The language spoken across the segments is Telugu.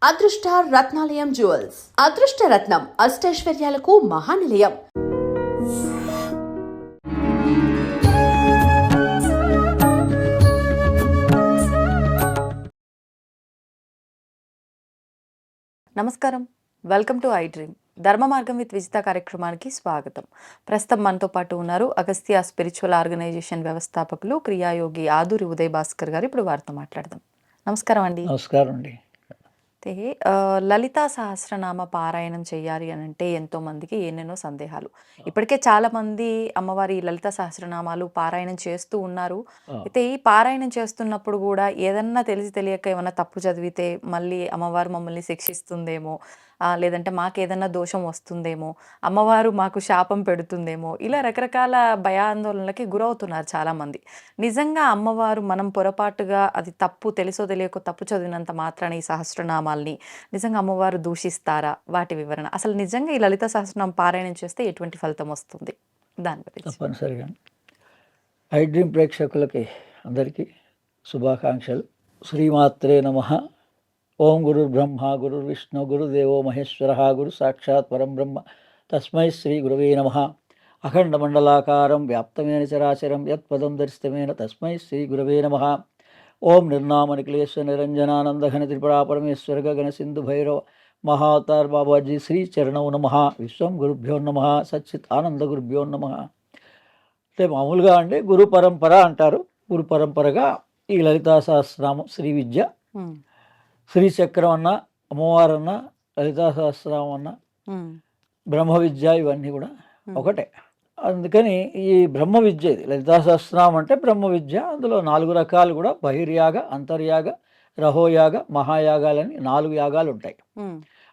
అదృష్ట రత్నాలయం జ్యువెల్స్ అదృష్ట రత్నం అష్టైశ్వర్యాలకు మహానిలయం. నమస్కారం, వెల్కమ్ టు ఐ డ్రీమ్. ధర్మ మార్గం విత్ విజిత కార్యక్రమానికి స్వాగతం. ప్రస్తుతం మనతో పాటు ఉన్నారు అగస్త్య స్పిరిచువల్ ఆర్గనైజేషన్ వ్యవస్థాపకులు క్రియాయోగి ఆదూరి ఉదయ్ భాస్కర్ గారు. ఇప్పుడు వారితో మాట్లాడదాం. నమస్కారం అండి. నమస్కారం అండి. అయితే లలితా సహస్రనామ పారాయణం చేయాలి అని అంటే ఎంతో మందికి ఎన్నెన్నో సందేహాలు. ఇప్పటికే చాలా మంది అమ్మవారి లలితా సహస్రనామాలు పారాయణం చేస్తూ ఉన్నారు. అయితే ఈ పారాయణం చేస్తున్నప్పుడు కూడా ఏదన్నా తెలిసి తెలియక ఏమన్నా తప్పు చదివితే మళ్ళీ అమ్మవారు మమ్మల్ని శిక్షిస్తుందేమో, లేదంటే మాకేదన్నా దోషం వస్తుందేమో, అమ్మవారు మాకు శాపం పెడుతుందేమో, ఇలా రకరకాల భయాందోళనలకి గురవుతున్నారు చాలామంది. నిజంగా అమ్మవారు మనం పొరపాటుగా అది తప్పు తెలుసో తెలియకో తప్పు చదివినంత మాత్రాన ఈ సహస్రనామాల్ని నిజంగా అమ్మవారు దూషిస్తారా? వాటి వివరణ, అసలు నిజంగా ఈ లలిత సహస్రనామం పారాయణం చేస్తే ఎటువంటి ఫలితం వస్తుంది, దాని గురించి. తప్పనిసరిగా ఐ డ్రీమ్ ప్రేక్షకులకి అందరికీ శుభాకాంక్షలు. శ్రీమాత్రే నమః. ఓం గురు బ్రహ్మ గురు విష్ణు గురుదేవో మహేశ్వర గురు సాక్షాత్ పరం బ్రహ్మ తస్మై శ్రీ గురవే నమః. అఖండ మండలాకారం వ్యాప్తమేన చరాచరం యత్పదం దర్శితమేన తస్మై శ్రీ గురవే నమః. ఓం నిర్నామ నిఖిలేశ్వర నిరంజనానంద ఘన త్రిపురా పరమేశ్వర గగన సింధు భైరవ మహావతార్ బాబాజీ శ్రీ చరణం నమః. విశ్వం గురుభ్యో నమః. సచ్చిత్ ఆనంద గురుభ్యో నమః. అంటే మామూలుగా అండి గురు పరంపర అంటారు. గురు పరంపరగా ఈ లలితా సహస్రనామం శ్రీ విద్య, శ్రీచక్రం అన్న, అమ్మవారన్న, లలితా సహస్రనామం అన్న, బ్రహ్మ విద్య, ఇవన్నీ కూడా ఒకటే. అందుకని ఈ బ్రహ్మ విద్య, ఇది లలితా సహస్రనామం అంటే బ్రహ్మ విద్య. అందులో 4 రకాలు కూడా బహిర్యాగ, అంతర్యాగ, రహోయాగ, మహాయాగాలని 4 యాగాలు ఉంటాయి.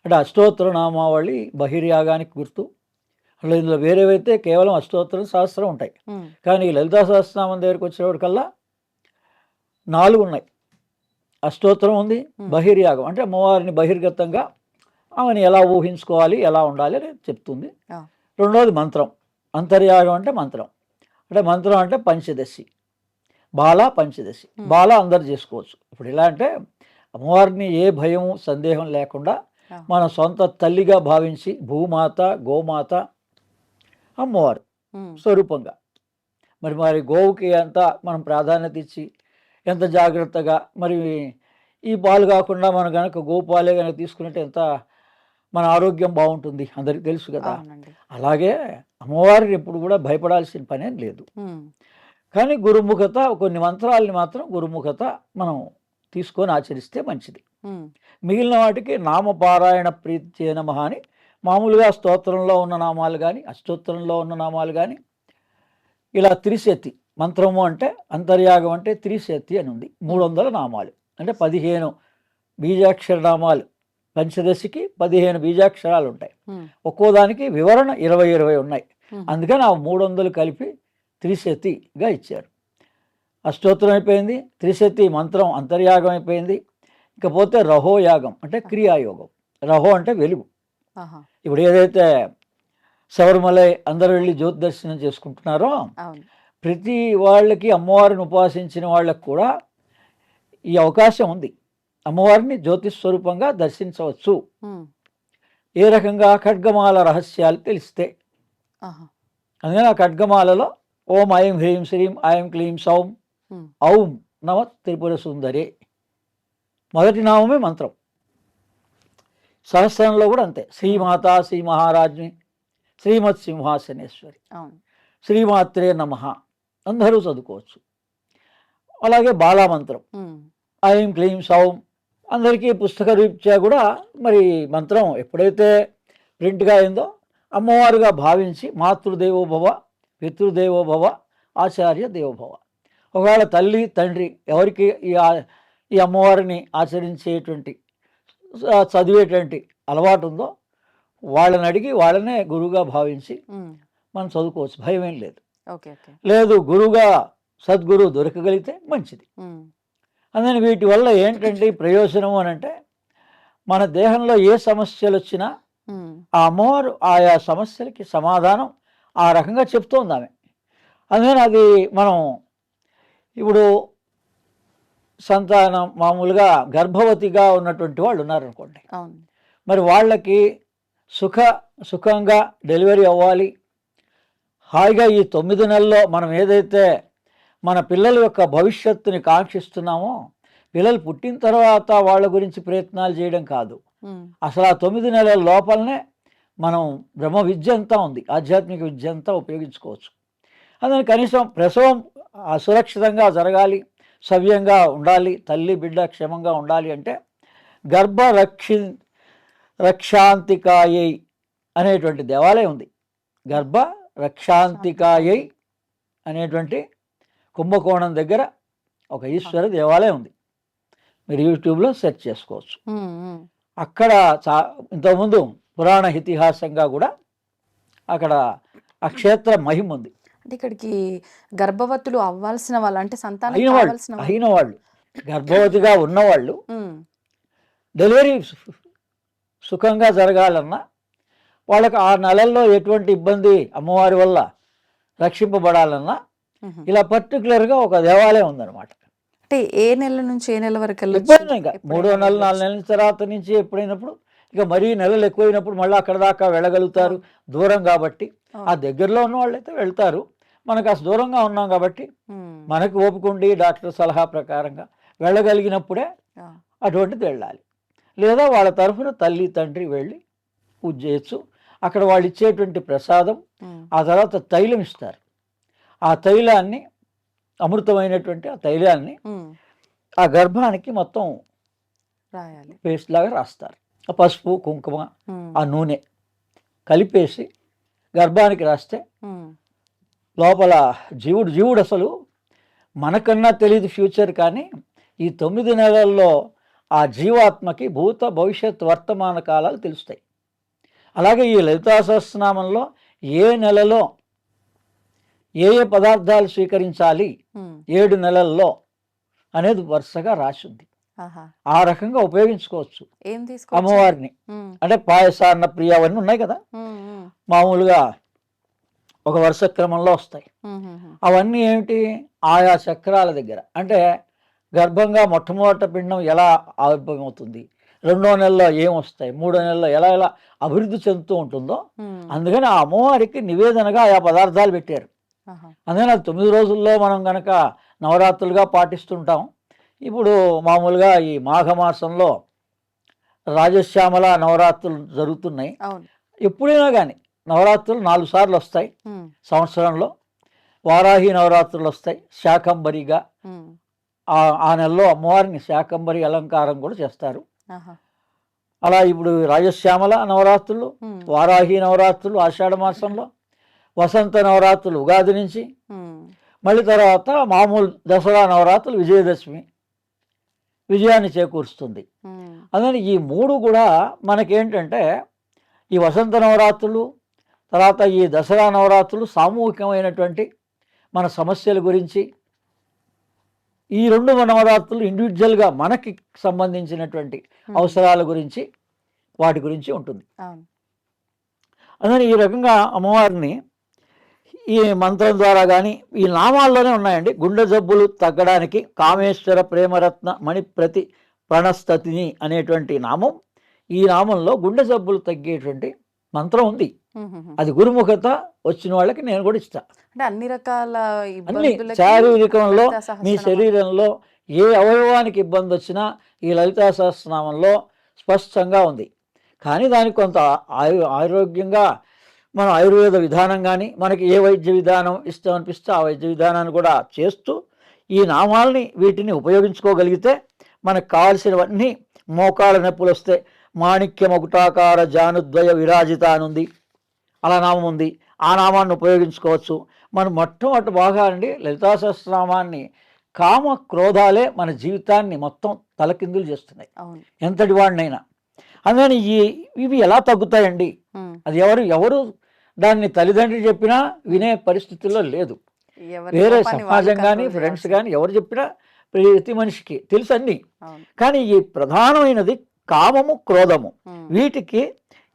అంటే అష్టోత్తర నామావళి బహిర్యాగానికి గుర్తు. అలా ఇందులో వేరేవైతే కేవలం అష్టోత్తరం సహస్రం ఉంటాయి. కానీ ఈ లలితా సహస్రనామం దగ్గరికి వచ్చేవాడికల్లా 4 ఉన్నాయి. అష్టోత్తరం ఉంది, బహిర్యాగం అంటే అమ్మవారిని బహిర్గతంగా ఆమెను ఎలా ఊహించుకోవాలి, ఎలా ఉండాలి అని చెప్తుంది. రెండవది మంత్రం. అంతర్యాగం అంటే మంత్రం. అంటే మంత్రం అంటే పంచదశి, బాల పంచదశి. బాల అందరు చేసుకోవచ్చు. ఇప్పుడు ఎలా అంటే అమ్మవారిని ఏ భయం సందేహం లేకుండా మన సొంత తల్లిగా భావించి భూమాత, గోమాత, అమ్మవారు స్వరూపంగా మరి గోవుకి ఎంత మనం ప్రాధాన్యత ఇచ్చి ఎంత జాగ్రత్తగా, మరి ఈ పాలు కాకుండా మనం కనుక గోపాలే కనుక తీసుకున్నట్టు ఎంత మన ఆరోగ్యం బాగుంటుంది, అందరికి తెలుసు కదా. అలాగే అమ్మవారిని ఎప్పుడు కూడా భయపడాల్సిన పనేం లేదు. కానీ గురుముఖత, కొన్ని మంత్రాలని మాత్రం గురుముఖత మనం తీసుకొని ఆచరిస్తే మంచిది. మిగిలిన వాటికి నామపారాయణ ప్రీతి నమః అని మామూలుగా స్తోత్రంలో ఉన్న నామాలు కానీ, అష్టోత్తరంలో ఉన్న నామాలు కానీ, ఇలా త్రిశతి మంత్రము అంటే అంతర్యాగం అంటే త్రిశతి అని ఉంది. 300 నామాలు అంటే 15 బీజాక్షర నామాలు. పంచదశికి 15 బీజాక్షరాలు ఉంటాయి. ఒక్కో దానికి వివరణ 20 ఉన్నాయి. అందుకని ఆ 300 కలిపి త్రిశతిగా ఇచ్చారు. అష్టోత్తరం అయిపోయింది, త్రిశతి మంత్రం అంతర్యాగం అయిపోయింది. ఇకపోతే రహోయాగం అంటే క్రియాయోగం. రహో అంటే వెలుగు. ఇప్పుడు ఏదైతే శబరిమలై అందరూ వెళ్ళి జ్యోతి దర్శనం చేసుకుంటున్నారో, ప్రతి వాళ్ళకి అమ్మవారిని ఉపాసించిన వాళ్ళకు కూడా ఈ అవకాశం ఉంది. అమ్మవారిని జ్యోతిస్వరూపంగా దర్శించవచ్చు. ఏ రకంగా? ఖడ్గమాల రహస్యాలు తెలిస్తే. అందుకని ఆ ఖడ్గమాలలో ఓం ఐం హ్రీం శ్రీం ఐం క్లీం సౌం ఔం నమ త్రిపుర సుందరే మొదటి నామమే మంత్రం. సహస్రంలో కూడా అంతే. శ్రీమాత, శ్రీ మహారాజ్ని, శ్రీమత్ సింహాసనేశ్వరి, శ్రీమాత్రే నమః అందరూ చదువుకోవచ్చు. అలాగే బాలామంత్రం ఐం క్లీం సౌం అందరికీ పుస్తక రీత్యా కూడా మరి మంత్రం ఎప్పుడైతే ప్రింట్గా అయిందో అమ్మవారుగా భావించి మాతృదేవోభవ, పితృదేవోభవ, ఆచార్య దేవోభవ. ఒకవేళ తల్లి తండ్రి ఎవరికి ఈ అమ్మవారిని ఆచరించేటువంటి చదివేటువంటి అలవాటు ఉందో వాళ్ళని అడిగి వాళ్ళనే గురువుగా భావించి మనం చదువుకోవచ్చు. భయం ఏం లేదు. లేదు గురువుగా సద్గురు దొరకగలిగితే మంచిది. అందుకని వీటి వల్ల ఏంటంటే ప్రయోజనం అని అంటే మన దేహంలో ఏ సమస్యలు వచ్చినా ఆ అమ్మవారు ఆయా సమస్యలకి సమాధానం ఆ రకంగా చెప్తోంది ఆమె. అందుకని అది మనం ఇప్పుడు సంతానం మామూలుగా గర్భవతిగా ఉన్నటువంటి వాళ్ళు ఉన్నారనుకోండి, అవును. మరి వాళ్ళకి సుఖంగా డెలివరీ అవ్వాలి, హాయిగా ఈ 9 నెలల్లో మనం ఏదైతే మన పిల్లల యొక్క భవిష్యత్తుని కాంక్షిస్తున్నామో, పిల్లలు పుట్టిన తర్వాత వాళ్ళ గురించి ప్రయత్నాలు చేయడం కాదు, అసలు ఆ 9 నెలల లోపలనే మనం బ్రహ్మ విద్య అంతా ఉంది, ఆధ్యాత్మిక విద్య అంతా ఉపయోగించుకోవచ్చు. అందుకని కనీసం ప్రసవం సురక్షితంగా జరగాలి, సవ్యంగా ఉండాలి, తల్లి బిడ్డ క్షేమంగా ఉండాలి అంటే గర్భ రక్షాంతికాయై అనేటువంటి దేవాలయం ఉంది. గర్భ రక్షాంతికాయై అనేటువంటి కుంభకోణం దగ్గర ఒక ఈశ్వర దేవాలయం ఉంది. మీరు యూట్యూబ్లో సెర్చ్ చేసుకోవచ్చు. అక్కడ ఇంతకుముందు పురాణ ఇతిహాసంగా కూడా అక్కడ ఆ క్షేత్ర మహిమ ఉంది. అంటే ఇక్కడికి గర్భవతులు అవ్వాల్సిన వాళ్ళు, అంటే సంతానం అయిన వాళ్ళు గర్భవతిగా ఉన్నవాళ్ళు డెలివరీ సుఖంగా జరగాలన్నా, వాళ్ళకి ఆ నెలల్లో ఎటువంటి ఇబ్బంది అమ్మవారి వల్ల రక్షింపబడాలన్నా ఇలా పర్టికులర్గా ఒక దేవాలయం ఉందన్నమాట. అంటే ఏ నెల నుంచి ఏ నెల వరకు ఎప్పుడైనా ఇంకా 3వ నెల 4 నెలల తర్వాత నుంచి ఎప్పుడైనప్పుడు, ఇక మరీ నెలలు ఎక్కువైనప్పుడు మళ్ళీ అక్కడ దాకా వెళ్ళగలుగుతారు, దూరం కాబట్టి. ఆ దగ్గరలో ఉన్న వాళ్ళైతే వెళ్తారు, మనకు అసలు దూరంగా ఉన్నాం కాబట్టి మనకు ఓపుకుండి డాక్టర్ సలహా ప్రకారంగా వెళ్ళగలిగినప్పుడే అటువంటిది వెళ్ళాలి. లేదా వాళ్ళ తరఫున తల్లి తండ్రి వెళ్ళి పూజ చేయొచ్చు. అక్కడ వాళ్ళు ఇచ్చేటువంటి ప్రసాదం, ఆ తర్వాత తైలం ఇస్తారు. ఆ తైలాన్ని, అమృతమైనటువంటి ఆ తైలాన్ని ఆ గర్భానికి మొత్తం రాయాలి, పేస్ట్ లాగా రాస్తారు. ఆ పసుపు కుంకుమ ఆ నూనె కలిపేసి గర్భానికి రాస్తే లోపల జీవుడు అసలు మనకన్నా తెలియదు ఫ్యూచర్, కానీ ఈ 9 నెలల్లో ఆ జీవాత్మకి భూత భవిష్యత్ వర్తమాన కాలాలు తెలుస్తాయి. అలాగే ఈ లలితా సహస్రనామంలో ఏ నెలలో ఏ పదార్థాలు స్వీకరించాలి 7 నెలల్లో అనేది వరుసగా రాసింది. ఆ రకంగా ఉపయోగించుకోవచ్చు అమ్మవారిని. అంటే పాయసాన్న ప్రియ అవన్నీ ఉన్నాయి కదా, మామూలుగా ఒక వరుస క్రమంలో వస్తాయి. అవన్నీ ఏమిటి, ఆయా చక్రాల దగ్గర. అంటే గర్భంగా మొట్టమొదటి పిండం ఎలా ఆవిర్భవం అవుతుంది, 2వ నెలలో ఏమొస్తాయి, 3వ నెలలో ఎలా ఎలా అభివృద్ధి చెందుతూ ఉంటుందో, అందుకని ఆ అమ్మవారికి నివేదనగా ఆయా పదార్థాలు పెట్టారు. అందుకని అది 9 రోజుల్లో మనం కనుక నవరాత్రులుగా పాటిస్తుంటాం. ఇప్పుడు మామూలుగా ఈ మాఘమాసంలో రాజశ్యామల నవరాత్రులు జరుగుతున్నాయి. ఎప్పుడైనా కానీ నవరాత్రులు 4 సార్లు వస్తాయి సంవత్సరంలో. వారాహి నవరాత్రులు వస్తాయి శాకంబరిగా. ఆ నెలలో అమ్మవారిని శాకంబరి అలంకారం కూడా చేస్తారు. అలా ఇప్పుడు రాజశ్యామల నవరాత్రులు, వారాహి నవరాత్రులు ఆషాఢ మాసంలో, వసంత నవరాత్రులు ఉగాది నుంచి, మళ్ళీ తర్వాత మామూలు దసరా నవరాత్రులు విజయదశమి విజయాన్ని చేకూరుస్తుంది. అందుకని ఈ 3 కూడా మనకేంటంటే, ఈ వసంత నవరాత్రులు తర్వాత ఈ దసరా నవరాత్రులు సామూహికమైనటువంటి మన సమస్యల గురించి, ఈ 2 నవరాత్రులు ఇండివిజువల్గా మనకి సంబంధించినటువంటి అవసరాల గురించి, వాటి గురించి ఉంటుంది. అందుకని ఈ రకంగా అమ్మవారిని ఈ మంత్రం ద్వారా కానీ, ఈ నామాల్లోనే ఉన్నాయండి. గుండె జబ్బులు తగ్గడానికి కామేశ్వర ప్రేమరత్న మణిప్రతి ప్రణస్తతిని అనేటువంటి నామం, ఈ నామంలో గుండె జబ్బులు తగ్గేటువంటి మంత్రం ఉంది. అది గురుముఖత వచ్చిన వాళ్ళకి నేను కూడా ఇస్తా. అంటే అన్ని రకాల అన్ని శారీరకంలో మీ శరీరంలో ఏ అవయవానికి ఇబ్బంది వచ్చినా ఈ లలితా సహస్రనామంలో స్పష్టంగా ఉంది. కానీ దానికి కొంత ఆరోగ్యంగా మనం ఆయుర్వేద విధానం కానీ, మనకి ఏ వైద్య విధానం ఇష్టం అనిపిస్తే ఆ వైద్య విధానాన్ని కూడా చేస్తూ ఈ నామాల్ని వీటిని ఉపయోగించుకోగలిగితే మనకు కావాల్సినవన్నీ, మోకాళ్ళ నొప్పులు వస్తే మాణిక్యమకుటాకార జానుద్వయ విరాజిత అని ఉంది, అలా నామం ఉంది, ఆ నామాన్ని ఉపయోగించుకోవచ్చు. మనం మొట్టమొదటి బాగా అండి లలితా సహస్రనామాన్ని, కామ క్రోధాలే మన జీవితాన్ని మొత్తం తలకిందులు చేస్తున్నాయి ఎంతటి వాడినైనా. అందుకని ఇవి ఎలా తగ్గుతాయండి, అది ఎవరు దాన్ని తల్లిదండ్రులు చెప్పినా వినే పరిస్థితుల్లో లేదు. వేరే సమాజం కానీ ఫ్రెండ్స్ కానీ ఎవరు చెప్పినా ప్రతి మనిషికి తెలుసు అన్నీ. కానీ ఈ ప్రధానమైనది కామము క్రోధము. వీటికి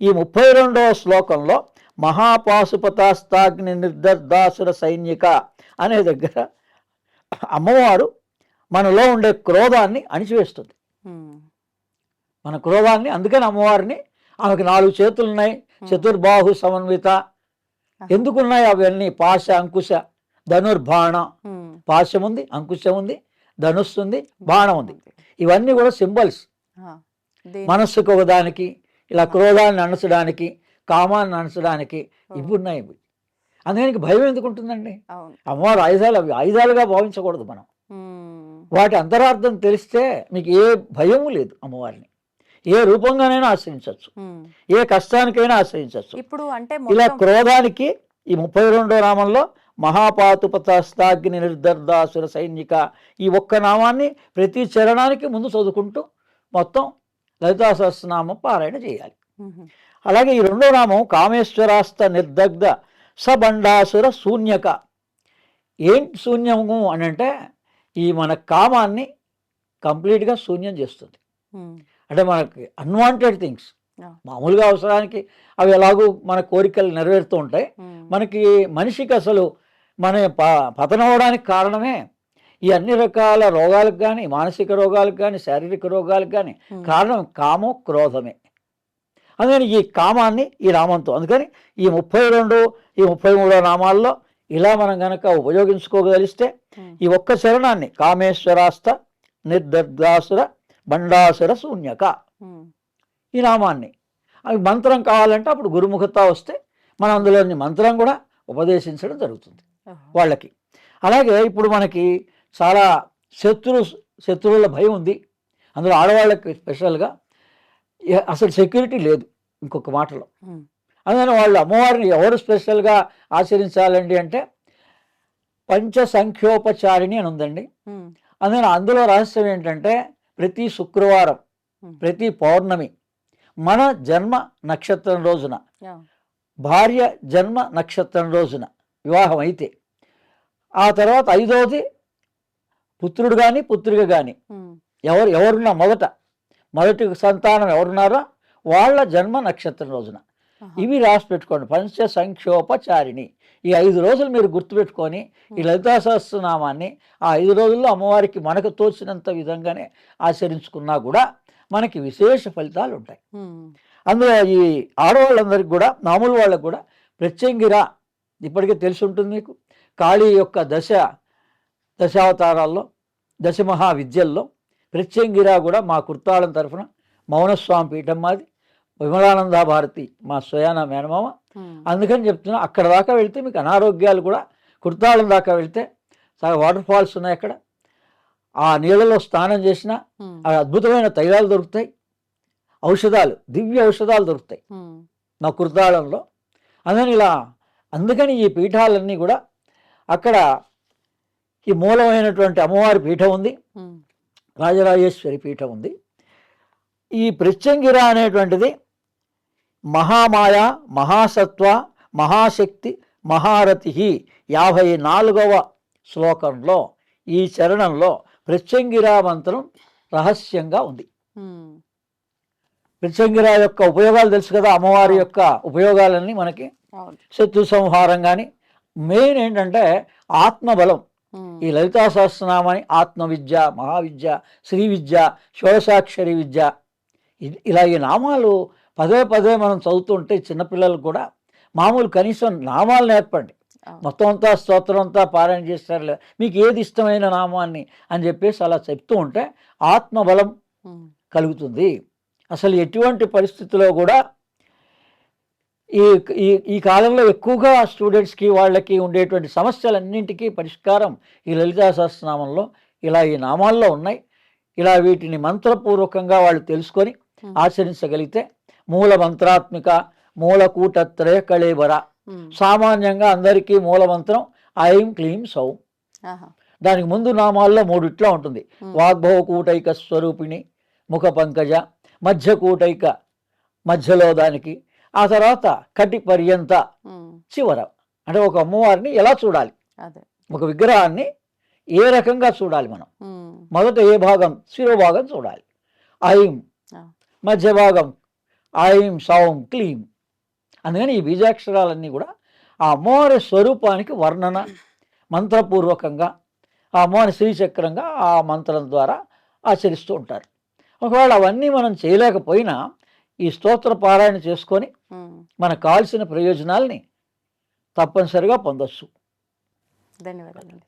ఈ 32వ శ్లోకంలో మహాపాశుపతాస్తాగ్ని నిర్దర్దాసుర సైనిక అనే దగ్గర అమ్మవారు మనలో ఉండే క్రోధాన్ని అణిచివేస్తుంది. మన క్రోధాన్ని, అందుకని అమ్మవారిని, ఆమెకు 4 చేతులు ఉన్నాయి, చతుర్బాహు సమన్విత. ఎందుకున్నాయి అవన్నీ? పాశ, అంకుశ, ధనుర్బాణ. పాశం ఉంది, అంకుశం ఉంది, ధనుస్సు ఉంది, బాణం ఉంది. ఇవన్నీ కూడా సింబల్స్. మనస్సుకు ఒకదానికి, ఇలా క్రోధాన్ని అణచడానికి, కామాన్ని అణచడానికి ఇవి ఉన్నాయి. అందుకని భయం ఎందుకు ఉంటుందండి? అమ్మవారు ఆయుధాలు, అవి ఆయుధాలుగా భావించకూడదు మనం. వాటి అంతరార్థం తెలిస్తే మీకు ఏ భయము లేదు. అమ్మవారిని ఏ రూపంగానైనా ఆశ్రయించవచ్చు, ఏ కష్టానికైనా ఆశ్రయించవచ్చు. ఇప్పుడు అంటే ఇలా క్రోధానికి ఈ 32వ నామంలో మహాపాతుపతాస్తాగ్ని నిర్దర్దాసుర సైనిక, ఈ ఒక్క నామాన్ని ప్రతి చరణానికి ముందు చదువుకుంటూ మొత్తం లలితా సహస్రనామం పారాయణ చేయాలి. అలాగే ఈ 2వ నామం కామేశ్వరాస్త నిర్దగ్ధ సబండాసుర శూన్యక. ఏంటి శూన్యము అని అంటే, ఈ మన కామాన్ని కంప్లీట్గా శూన్యం చేస్తుంది. అంటే మనకి అన్వాంటెడ్ థింగ్స్, మామూలుగా అవసరానికి అవి ఎలాగూ మన కోరికలు నెరవేరుతూ ఉంటాయి. మనకి మనిషికి అసలు మన పతనం అవడానికి కారణమే ఈ అన్ని రకాల రోగాలకు కానీ, మానసిక రోగాలకు కానీ, శారీరక రోగాలకు కానీ కారణం కామో క్రోధమే. అందుకని ఈ కామాన్ని ఈ నామంతో, అందుకని ఈ 32, ఈ 33 నామాల్లో ఇలా మనం కనుక ఉపయోగించుకోగలిస్తే ఈ ఒక్క చరణాన్ని కామేశ్వరాస్త నిర్దర్దాసుర బండాసుర శూన్యక, ఈ నామాన్ని, అవి మంత్రం కావాలంటే అప్పుడు గురుముఖత వస్తే మనం అందులోని మంత్రం కూడా ఉపదేశించడం జరుగుతుంది వాళ్ళకి. అలాగే ఇప్పుడు మనకి చాలా శత్రువుల భయం ఉంది. అందులో ఆడవాళ్ళకి స్పెషల్గా అసలు సెక్యూరిటీ లేదు, ఇంకొక మాటలో. అందుకని వాళ్ళు అమ్మవారిని ఎవరు స్పెషల్గా ఆచరించాలండి అంటే పంచసంఖ్యోపచారిణి అని ఉందండి. అందుకని అందులో రహస్యం ఏంటంటే ప్రతి శుక్రవారం, ప్రతి పౌర్ణమి, మన జన్మ నక్షత్రం రోజున, భార్య జన్మ నక్షత్రం రోజున వివాహం అయితే, ఆ తర్వాత 5వది పుత్రుడు కానీ పుత్రిక కానీ ఎవరున్నా మొదటి సంతానం ఎవరున్నారో వాళ్ళ జన్మ నక్షత్రం రోజున ఇవి రాసి పెట్టుకోండి. పంచసంఖ్యోపచారిణి. ఈ 5 రోజులు మీరు గుర్తుపెట్టుకొని ఈ లలితా సహస్రనామాన్ని ఆ 5 రోజుల్లో అమ్మవారికి మనకు తోచినంత విధంగానే ఆచరించుకున్నా కూడా మనకి విశేష ఫలితాలు ఉంటాయి. అందులో ఈ ఆడవాళ్ళందరికీ కూడా, మామూలు వాళ్ళకు కూడా ప్రత్యంగిర ఇప్పటికే తెలిసి ఉంటుంది మీకు. కాళీ యొక్క దశావతారాల్లో, దశమహావిద్యల్లో ప్రత్యంగిర కూడా మా కుర్తాళం తరఫున మౌనస్వామి పీఠం మాది, విమలానంద భారతి మా స్వయాన మేనమామ. అందుకని చెప్తున్నా, అక్కడ దాకా వెళ్తే మీకు అనారోగ్యాలు కూడా, కుర్తాళం దాకా వెళ్తే చాలా వాటర్ ఫాల్స్ ఉన్నాయి అక్కడ, ఆ నీళ్ళలో స్నానం చేసినా అద్భుతమైన తైలాలు దొరుకుతాయి, ఔషధాలు, దివ్య ఔషధాలు దొరుకుతాయి నా కుర్తాళంలో. అందుకని ఈ పీఠాలన్నీ కూడా అక్కడ ఈ మూలమైనటువంటి అమ్మవారి పీఠం ఉంది, రాజరాజేశ్వరి పీఠం ఉంది. ఈ ప్రత్యంగిర అనేటువంటిది మహామాయ, మహాసత్వ, మహాశక్తి, మహారథి 54వ శ్లోకంలో ఈ చరణంలో ప్రత్యంగిర మంత్రం రహస్యంగా ఉంది. ప్రత్యంగిర యొక్క ఉపయోగాలు తెలుసు కదా, అమ్మవారి యొక్క ఉపయోగాలన్నీ మనకి. శత్రు సంహారం కానీ, మెయిన్ ఏంటంటే ఆత్మబలం. ఈ లలితా సహస్రనామాన్ని ఆత్మవిద్య, మహావిద్య, శ్రీ విద్య, షోడశాక్షరి విద్య, ఇలా ఈ నామాలు పదే పదే మనం చదువుతుంటే చిన్నపిల్లలకు కూడా మామూలు కనీసం నామాలు నేర్పండి. మొత్తం అంతా స్తోత్రం అంతా పారాయణ చేస్తారు, మీకు ఏది ఇష్టమైన నామాన్ని అని చెప్పేసి అలా చెప్తూ ఉంటే ఆత్మబలం కలుగుతుంది. అసలు ఎటువంటి పరిస్థితుల్లో కూడా ఈ కాలంలో ఎక్కువగా స్టూడెంట్స్కి వాళ్ళకి ఉండేటువంటి సమస్యలన్నింటికీ పరిష్కారం ఈ లలితా సహస్రనామంలో ఇలా ఈ నామాల్లో ఉన్నాయి. ఇలా వీటిని మంత్రపూర్వకంగా వాళ్ళు తెలుసుకొని ఆచరించగలిగితే మూల మంత్రాత్మిక, మూలకూటత్రయ కళేబర. సామాన్యంగా అందరికీ మూల మంత్రం ఐం క్లీం సౌం. దానికి ముందు నామాల్లో 3 ఇట్లా ఉంటుంది. వాగ్భవ కూటైక స్వరూపిణి, ముఖ పంకజ, మధ్య కూటైక మధ్యలో దానికి, ఆ తర్వాత కటి పర్యంత చివర. అంటే ఒక అమ్మవారిని ఎలా చూడాలి, ఒక విగ్రహాన్ని ఏ రకంగా చూడాలి మనం. మొదట ఏ భాగం, శిరోభాగం చూడాలి, ఐం, మధ్య భాగం ఐం సౌం క్లీం. అందుకని ఈ బీజాక్షరాలన్నీ కూడా ఆ అమ్మవారి స్వరూపానికి వర్ణన మంత్రపూర్వకంగా ఆ అమ్మవారిని శ్రీచక్రంగా ఆ మంత్రం ద్వారా ఆచరిస్తూ ఉంటారు. ఒకవేళ అవన్నీ మనం చేయలేకపోయినా ఈ స్తోత్ర పారాయణ చేసుకొని ఉమ్. మనకు కావాల్సిన ప్రయోజనాల్ని తప్పనిసరిగా పొందొచ్చు. ధన్యవాదాలండి.